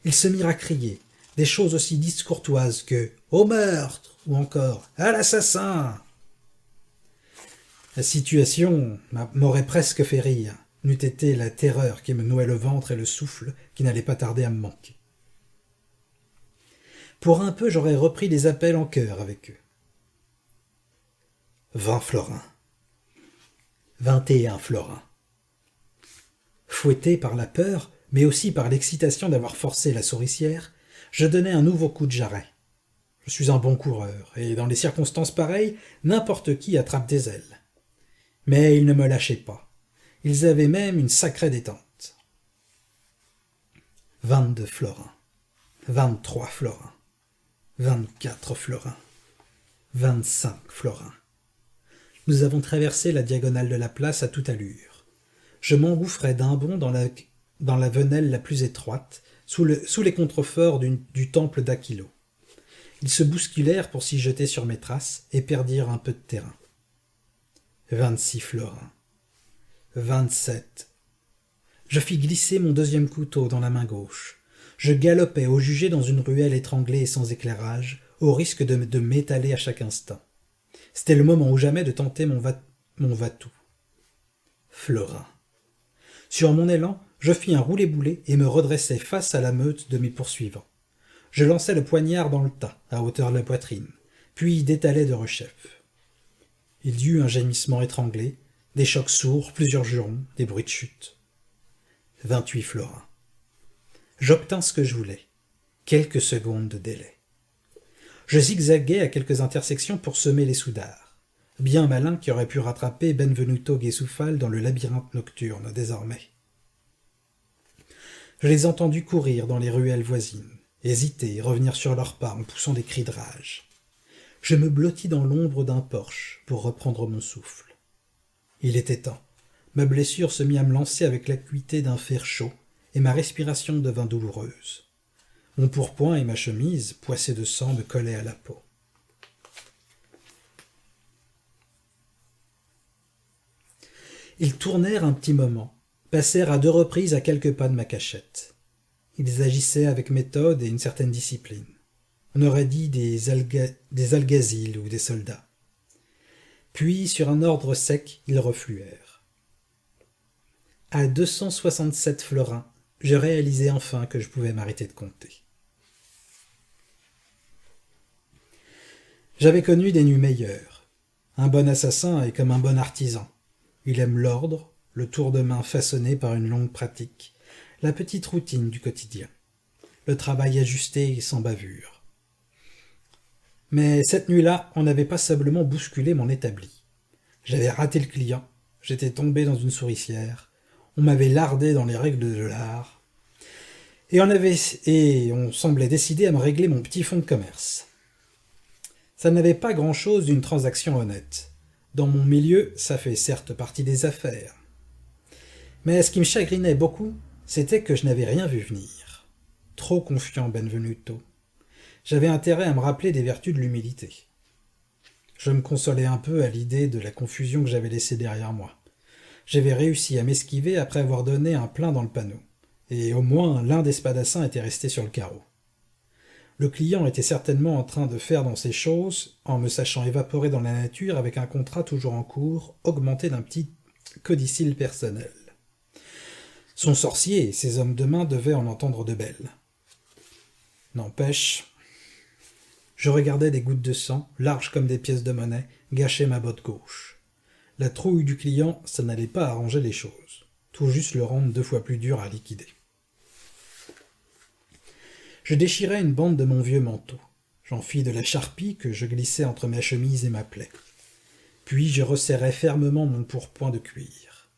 Ils se mirent à crier, des choses aussi discourtoises que « Au meurtre !» ou encore « À l'assassin !» La situation m'aurait presque fait rire, n'eût été la terreur qui me nouait le ventre et le souffle qui n'allait pas tarder à me manquer. Pour un peu, j'aurais repris les appels en chœur avec eux. 20 florins. 21 florins. Fouetté par la peur, mais aussi par l'excitation d'avoir forcé la souricière, je donnai un nouveau coup de jarret. Je suis un bon coureur, et dans les circonstances pareilles, n'importe qui attrape des ailes. Mais ils ne me lâchaient pas. Ils avaient même une sacrée détente. 22 florins. 23 florins. 24 florins. 25 florins. Nous avons traversé la diagonale de la place à toute allure. Je m'engouffrai d'un bond dans la venelle la plus étroite, sous les contreforts du temple d'Aquilo. Ils se bousculèrent pour s'y jeter sur mes traces et perdirent un peu de terrain. 26 florins. 27. Je fis glisser mon deuxième couteau dans la main gauche. Je galopais au jugé dans une ruelle étranglée et sans éclairage, au risque de m'étaler à chaque instant. C'était le moment ou jamais de tenter mon va-tout. Florin. Sur mon élan, je fis un roulé-boulé et me redressai face à la meute de mes poursuivants. Je lançai le poignard dans le tas, à hauteur de la poitrine, puis d'étalai de rechef. Il y eut un gémissement étranglé, des chocs sourds, plusieurs jurons, des bruits de chute. 28 florins. J'obtins ce que je voulais. Quelques secondes de délai. Je zigzaguai à quelques intersections pour semer les soudards. Bien malin qui aurait pu rattraper Benvenuto Gesufal dans le labyrinthe nocturne, désormais. Je les entendus courir dans les ruelles voisines, hésiter et revenir sur leurs pas en poussant des cris de rage. Je me blottis dans l'ombre d'un porche pour reprendre mon souffle. Il était temps. Ma blessure se mit à me lancer avec l'acuité d'un fer chaud, et ma respiration devint douloureuse. Mon pourpoint et ma chemise, poissés de sang, me collaient à la peau. Ils tournèrent un petit moment, passèrent à 2 reprises à quelques pas de ma cachette. Ils agissaient avec méthode et une certaine discipline. On aurait dit des alguazils ou des soldats. Puis, sur un ordre sec, ils refluèrent. À 267 florins, je réalisai enfin que je pouvais m'arrêter de compter. J'avais connu des nuits meilleures. Un bon assassin est comme un bon artisan. Il aime l'ordre, le tour de main façonné par une longue pratique, la petite routine du quotidien, le travail ajusté et sans bavure. Mais cette nuit-là, on n'avait pas passablement bousculé mon établi. J'avais raté le client, j'étais tombé dans une souricière, on m'avait lardé dans les règles de l'art, et on semblait décidé à me régler mon petit fonds de commerce. Ça n'avait pas grand-chose d'une transaction honnête. Dans mon milieu, ça fait certes partie des affaires. Mais ce qui me chagrinait beaucoup, c'était que je n'avais rien vu venir. Trop confiant, Benvenuto. J'avais intérêt à me rappeler des vertus de l'humilité. Je me consolais un peu à l'idée de la confusion que j'avais laissée derrière moi. J'avais réussi à m'esquiver après avoir donné un plein dans le panneau, et au moins l'un des spadassins était resté sur le carreau. Le client était certainement en train de faire dans ses choses, en me sachant évaporer dans la nature avec un contrat toujours en cours, augmenté d'un petit codicile personnel. Son sorcier et ses hommes de main devaient en entendre de belles. N'empêche, je regardais des gouttes de sang, larges comme des pièces de monnaie, gâcher ma botte gauche. La trouille du client, ça n'allait pas arranger les choses, tout juste le rendre 2 fois plus dur à liquider. Je déchirai une bande de mon vieux manteau. J'en fis de la charpie que je glissai entre ma chemise et ma plaie. Puis je resserrai fermement mon pourpoint de cuir.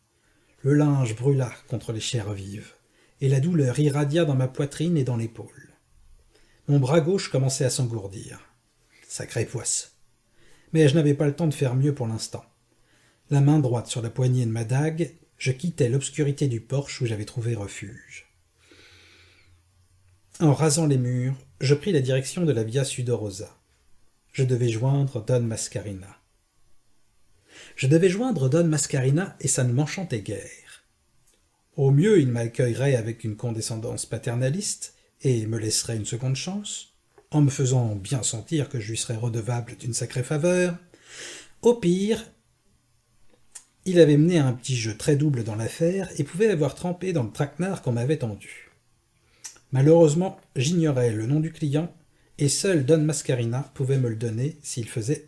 Le linge brûla contre les chairs vives, et la douleur irradia dans ma poitrine et dans l'épaule. Mon bras gauche commençait à s'engourdir. Sacrée poisse. Mais je n'avais pas le temps de faire mieux pour l'instant. La main droite sur la poignée de ma dague, je quittais l'obscurité du porche où j'avais trouvé refuge. En rasant les murs, je pris la direction de la Via Sudorosa. Je devais joindre Don Mascarina. Et ça ne m'enchantait guère. Au mieux, il m'accueillerait avec une condescendance paternaliste et me laisserait une seconde chance, en me faisant bien sentir que je lui serais redevable d'une sacrée faveur. Au pire, il avait mené un petit jeu très double dans l'affaire et pouvait avoir trempé dans le traquenard qu'on m'avait tendu. Malheureusement, j'ignorais le nom du client, et seul Don Mascarina pouvait me le donner s'il fallait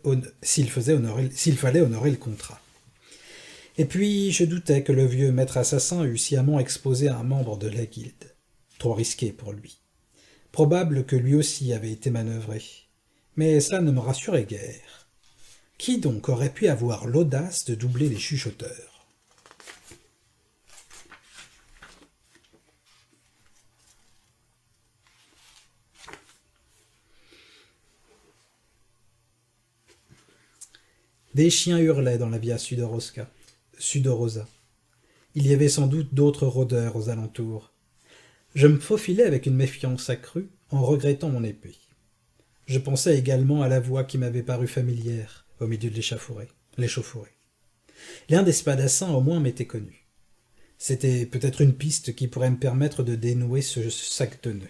honorer le contrat. Et puis, je doutais que le vieux maître assassin eût sciemment exposé un membre de la guilde. Trop risqué pour lui. Probable que lui aussi avait été manœuvré. Mais cela ne me rassurait guère. Qui donc aurait pu avoir l'audace de doubler les chuchoteurs ? Des chiens hurlaient dans la via Sudorosa. Il y avait sans doute d'autres rôdeurs aux alentours. Je me faufilais avec une méfiance accrue, en regrettant mon épée. Je pensais également à la voix qui m'avait paru familière, au milieu de l'échauffourée. L'un des spadassins au moins m'était connu. C'était peut-être une piste qui pourrait me permettre de dénouer ce sac de nœuds.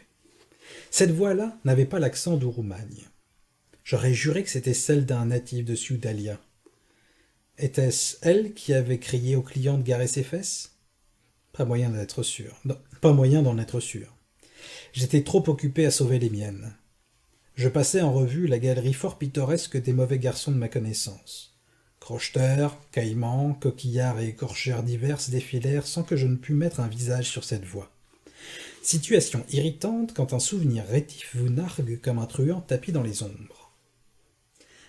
Cette voix-là n'avait pas l'accent d'Urumagne. J'aurais juré que c'était celle d'un natif de Ciudalia. Était-ce elle qui avait crié au client de garer ses fesses? Pas moyen d'en être sûr. Non, pas moyen d'en être sûr. J'étais trop occupé à sauver les miennes. Je passais en revue la galerie fort pittoresque des mauvais garçons de ma connaissance. Crocheteurs, caïmans, coquillards et écorcheurs divers défilèrent sans que je ne pus mettre un visage sur cette voie. Situation irritante quand un souvenir rétif vous nargue comme un truand tapis dans les ombres.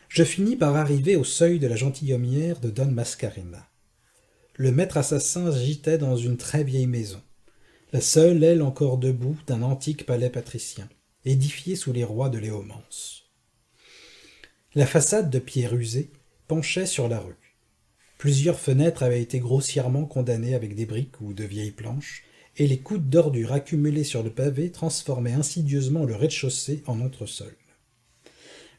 Je finis par arriver au seuil de la gentilhommière de Don Mascarina. Le maître assassin gitait dans une très vieille maison, la seule aile encore debout d'un antique palais patricien, édifié sous les rois de Léomance. La façade de pierre usée penchait sur la rue. Plusieurs fenêtres avaient été grossièrement condamnées avec des briques ou de vieilles planches, et les coudes d'ordures accumulés sur le pavé transformaient insidieusement le rez-de-chaussée en entresol.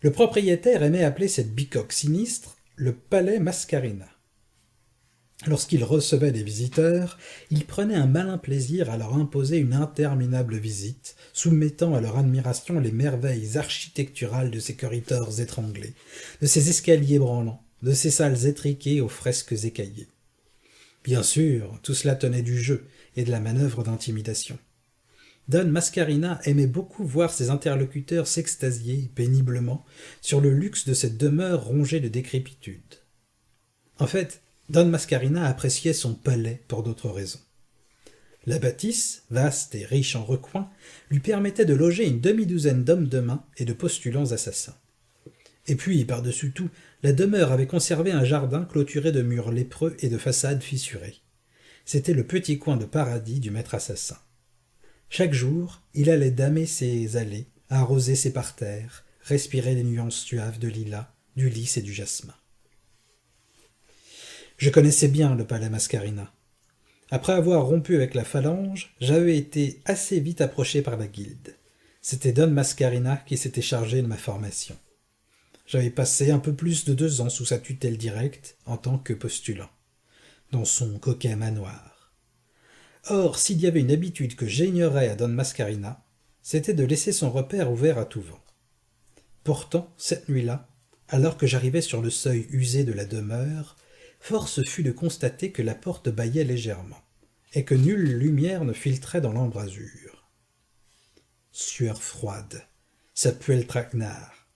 Le propriétaire aimait appeler cette bicoque sinistre le palais Mascarina. Lorsqu'il recevait des visiteurs, il prenait un malin plaisir à leur imposer une interminable visite, soumettant à leur admiration les merveilles architecturales de ses corridors étranglés, de ses escaliers branlants, de ses salles étriquées aux fresques écaillées. Bien sûr, tout cela tenait du jeu et de la manœuvre d'intimidation. Don Mascarina aimait beaucoup voir ses interlocuteurs s'extasier péniblement sur le luxe de cette demeure rongée de décrépitude. En fait, Don Mascarina appréciait son palais pour d'autres raisons. La bâtisse, vaste et riche en recoins, lui permettait de loger une demi-douzaine d'hommes de main et de postulants assassins. Et puis, par-dessus tout, la demeure avait conservé un jardin clôturé de murs lépreux et de façades fissurées. C'était le petit coin de paradis du maître assassin. Chaque jour, il allait damer ses allées, arroser ses parterres, respirer les nuances suaves de lilas, du lys et du jasmin. Je connaissais bien le palais Mascarina. Après avoir rompu avec la phalange, j'avais été assez vite approché par la guilde. C'était Don Mascarina qui s'était chargé de ma formation. J'avais passé un peu plus de 2 ans sous sa tutelle directe en tant que postulant, dans son coquet manoir. Or, s'il y avait une habitude que j'ignorais à Don Mascarina, c'était de laisser son repère ouvert à tout vent. Pourtant, cette nuit-là, alors que j'arrivais sur le seuil usé de la demeure, force fut de constater que la porte bâillait légèrement, et que nulle lumière ne filtrait dans l'embrasure. Sueur froide, ça puait le traquenard,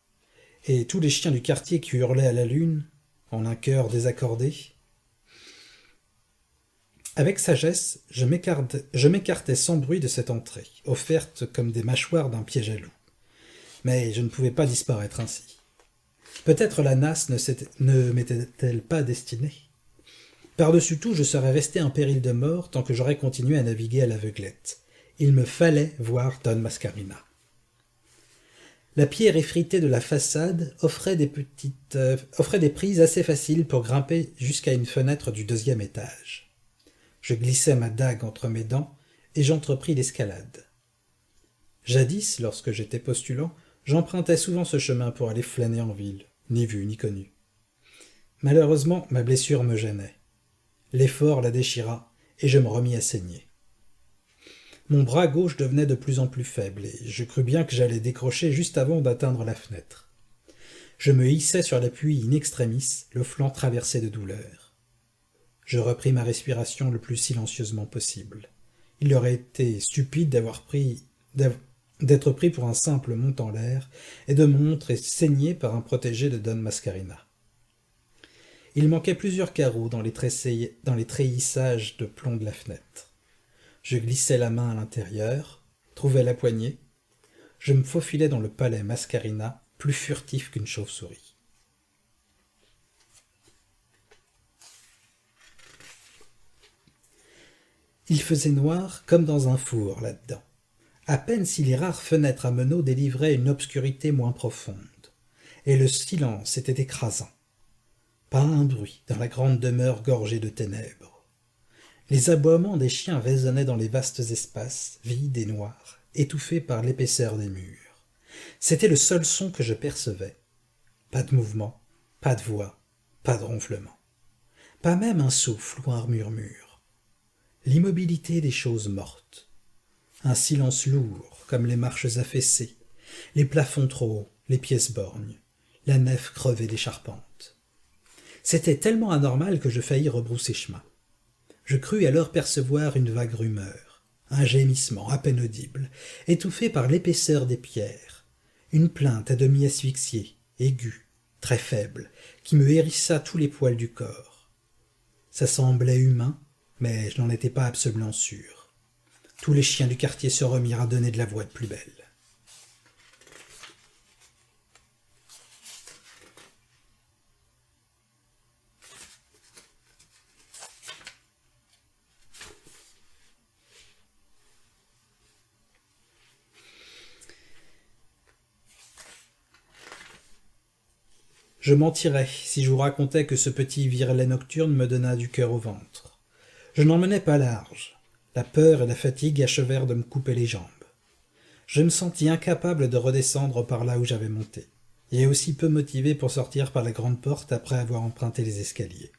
et tous les chiens du quartier qui hurlaient à la lune, en un chœur désaccordé. Avec sagesse, je m'écartai sans bruit de cette entrée, offerte comme des mâchoires d'un piège à loup. Mais je ne pouvais pas disparaître ainsi. Peut-être la nasse ne m'était-elle pas destinée. Par-dessus tout, je serais resté en péril de mort tant que j'aurais continué à naviguer à l'aveuglette. Il me fallait voir Don Mascarina. La pierre effritée de la façade offrait des prises assez faciles pour grimper jusqu'à une fenêtre du 2e étage. Je glissai ma dague entre mes dents et j'entrepris l'escalade. Jadis, lorsque j'étais postulant, j'empruntais souvent ce chemin pour aller flâner en ville, ni vu ni connu. Malheureusement, ma blessure me gênait. L'effort la déchira, et je me remis à saigner. Mon bras gauche devenait de plus en plus faible, et je crus bien que j'allais décrocher juste avant d'atteindre la fenêtre. Je me hissai sur l'appui in extremis, le flanc traversé de douleur. Je repris ma respiration le plus silencieusement possible. Il aurait été stupide d'être pris pour un simple mont en l'air et de me montrer saigné par un protégé de Don Mascarina. Il manquait plusieurs carreaux dans les treillissages de plomb de la fenêtre. Je glissai la main à l'intérieur, trouvai la poignée. Je me faufilai dans le palais Mascarina, plus furtif qu'une chauve-souris. Il faisait noir comme dans un four là-dedans, à peine si les rares fenêtres à meneaux délivraient une obscurité moins profonde, et le silence était écrasant. Pas un bruit dans la grande demeure gorgée de ténèbres. Les aboiements des chiens résonnaient dans les vastes espaces, vides et noirs, étouffés par l'épaisseur des murs. C'était le seul son que je percevais. Pas de mouvement, pas de voix, pas de ronflement. Pas même un souffle ou un murmure. L'immobilité des choses mortes. Un silence lourd, comme les marches affaissées, les plafonds trop hauts, les pièces borgnes, la nef crevée des charpentes. C'était tellement anormal que je faillis rebrousser chemin. Je crus alors percevoir une vague rumeur, un gémissement à peine audible, étouffé par l'épaisseur des pierres, une plainte à demi asphyxiée, aiguë, très faible, qui me hérissa tous les poils du corps. Ça semblait humain, mais je n'en étais pas absolument sûr. Tous les chiens du quartier se remirent à donner de la voix de plus belle. Je mentirais si je vous racontais que ce petit viralet nocturne me donna du cœur au ventre. Je n'en menais pas large. La peur et la fatigue achevèrent de me couper les jambes. Je me sentis incapable de redescendre par là où j'avais monté, et aussi peu motivé pour sortir par la grande porte après avoir emprunté les escaliers.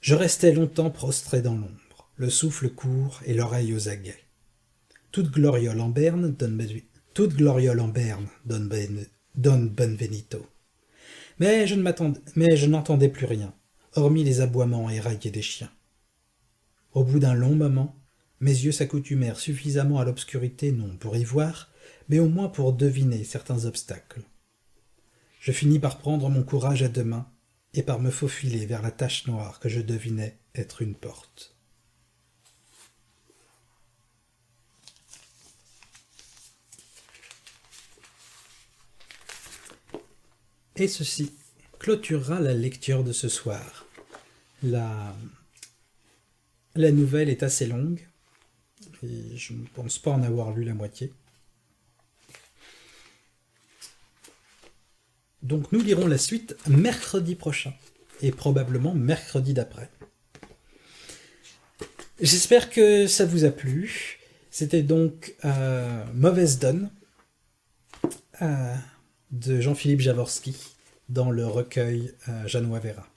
Je restai longtemps prostré dans l'ombre, le souffle court et l'oreille aux aguets. Toute gloriole en berne donne Benvenuto. Mais je n'entendais plus rien, hormis les aboiements éraillés des chiens. Au bout d'un long moment, mes yeux s'accoutumèrent suffisamment à l'obscurité non pour y voir, mais au moins pour deviner certains obstacles. Je finis par prendre mon courage à deux mains et par me faufiler vers la tache noire que je devinais être une porte. Et ceci clôturera la lecture de ce soir. La nouvelle est assez longue, et je ne pense pas en avoir lu la moitié. Donc nous lirons la suite mercredi prochain, et probablement mercredi d'après. J'espère que ça vous a plu. C'était donc Mauvaise Donne de Jean-Philippe Jaworski dans le recueil Jeannois Vera.